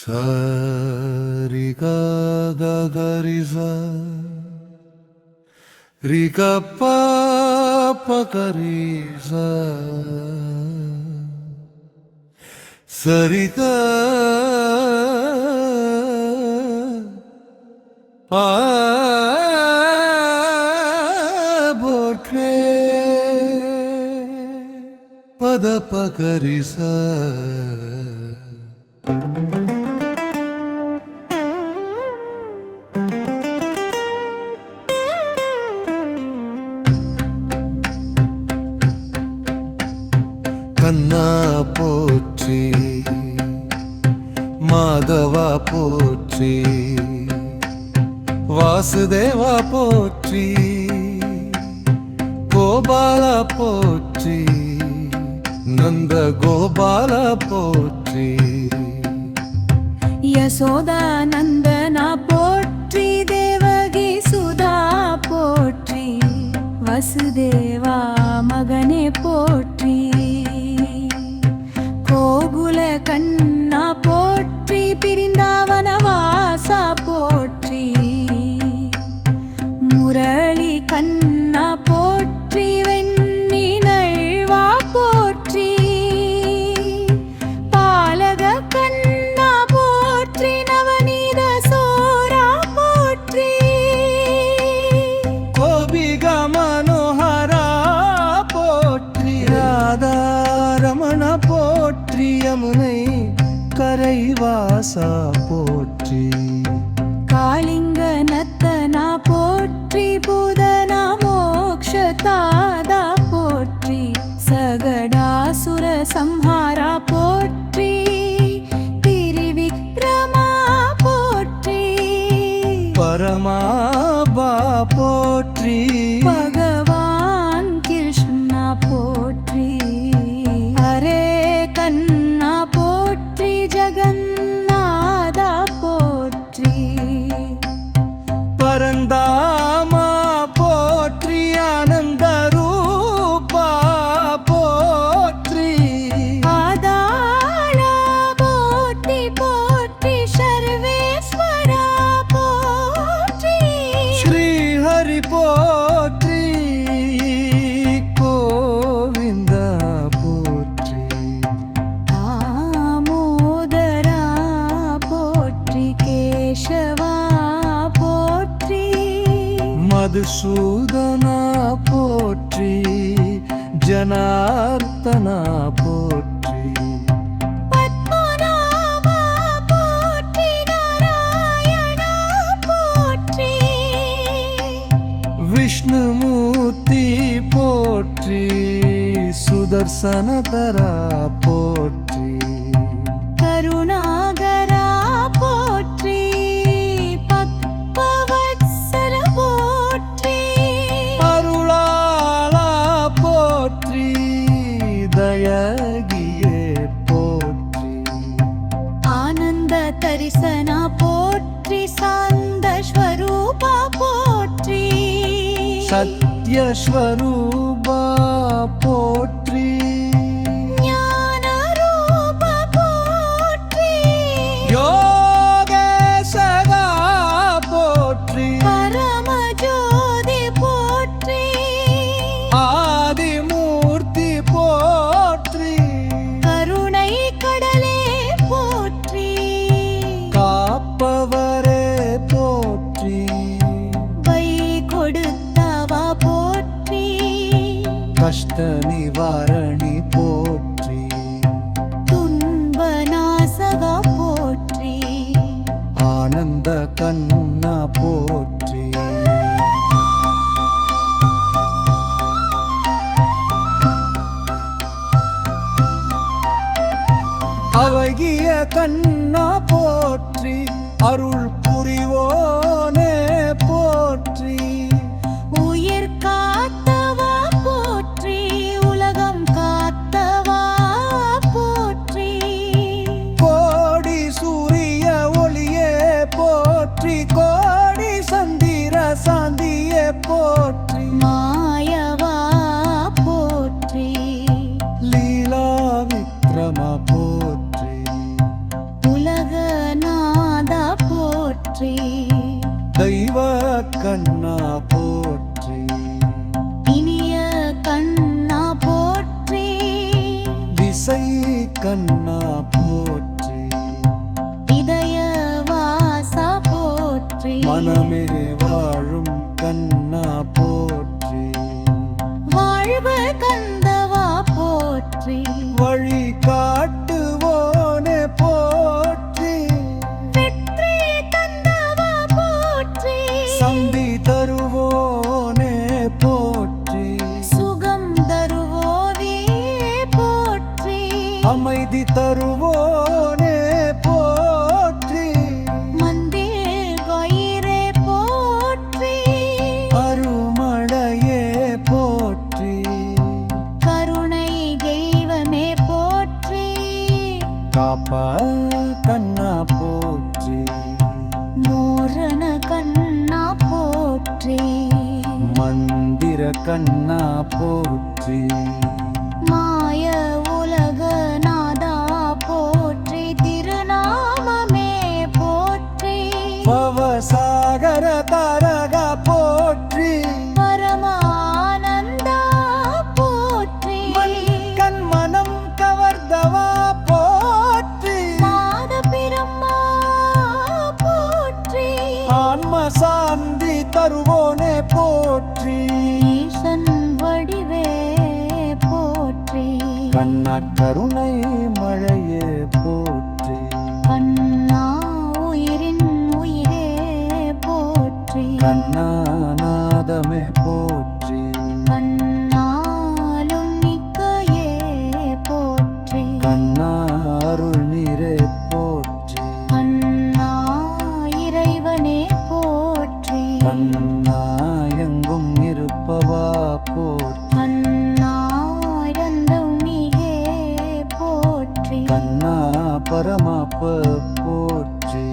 Sa ri ga ga ga ri sa ri ga pa pa ga ri sa sa ri ga pa borkre pa da pa ga ri sa கண்ணா போற்றி மாதவா போற்றி வாசுதேவா போற்றி கோபாலா போற்றி நந்த கோபாலா போற்றி யசோதா நந்தனா போற்றி தேவகி சுதா போற்றி வசுதேவா மகனே போற்றி கோகுல கண்ணா போற்றி பிரிந்தாவன வாசா போற்றி முரளி கண்ணா போற்றி வெண்ணி நல்வா போற்றி பாலக கண்ணா போற்றி நவநீத சோரா போற்றி கோபிக மனோஹரா போற்றி ராதா ரமண போற்றி யமுனை கரைவாசா போற்றி காளிங்க நத்தனா போற்றி பூதனா மோக்ஷதாதா போற்றி சகடாசுர சம்ஹாரா போற்றி திரிவிக்ரமா போற்றி பரமாபா போற்றி பகவான் கிருஷ்ணா போற்றி ஹரே கண்ணா போற்றி ஜகநாதா போற்றி பரந்தாமா போற்றி ஆனந்த ரூபா போற்றி ஆதாளா போற்றி போற்றி சர்வேஸ்வரா போற்றி ஸ்ரீ ஹரி போற்றி கோவிந்தா போற்றி தாமோதரா போற்றி கேசவா போற்றி மதுசூதனா போற்றி ஜனார்த்தனா போற்றி பத்மநாபா போற்றி நாராயணா போற்றி விஷ்ணுமூர்த்தி போற்றி சுதர்சனதரா போற்றி கருணாகரா போற்றி பக்பவத்சல போற்றி அருளாளா போற்றி தயகியே போற்றி ஆனந்த தரிசனா போற்றி சாந்த ஸ்வரூபா போற்றி சத்யஸ்வரூபா போற்றி ஞான ரூபா போற்றி யோகேசகா போற்றி பரமஜோதி போற்றி ஆதிமூர்த்தி போற்றி கருணை கடலே போற்றி காப்பவரே போற்றி வை கொடுத்தவா போற்றி கஷ்ட நிவாரணி போற்றி துன்ப நாசகா போற்றி ஆனந்த கண்ணா போற்றி அழகிய கண்ணா போற்றி அருள் புரிவோனே போற்றி உயிர் காத்தவா போற்றி உலகம் காத்தவா போற்றி கோடி சூரிய ஒளியே போற்றி கோடி சந்திர சாந்தியே போற்றி மாயவா போற்றி லீலா விக்ரம போற்றி உலக கண்ணா போற்றி இனிய கண்ணா போற்றி திசை கண்ணா போற்றி இதய வாசா போற்றி மனமே வாழும் கண்ணா போற்றி வாழ்வு கந்தவா போற்றி வழி காட்டுவோனே போற்றி வெற்றி தந்தவா போற்றி சந்தி தருவோனே போற்றி சுகம் தருவோவே போற்றி அமைதி தருவோனே போற்றி மந்திர் கொயிரே போற்றி அருமழையே போற்றி கருணை தெய்வமே போற்றி காப்ப கண்ணா போற்றி மோரண கண்ணா போற்றி மந்திர கண்ணா போற்றி மாய உலக நாதா போற்றி திருநாமமே போற்றி பவசாகர தாரக போற்றி பரமானந்தா போற்றி கண் மனம் கவர்ந்தவா போற்றி மாத பிரம்மா போற்றி ஆன்ம சாந்தி தருவோனே போற்றி ஈசன் வடிவே போற்றி கண்ணா கருணை மழையே போற்றி கண்ணா உயிரின் உயிரே போற்றி கண்ணாநாதமே போற்றி கண்ணாலும் மிக்கையே போற்றி கண்ணா அருள் நீரே போற்றி கண்ணா இறைவனே போற்றி கண்ணா எங்கும் இருப்பவா போற்றி கண்ணா இறந்தும் நீயே போற்றி கண்ணா பரமாப்ப போற்றி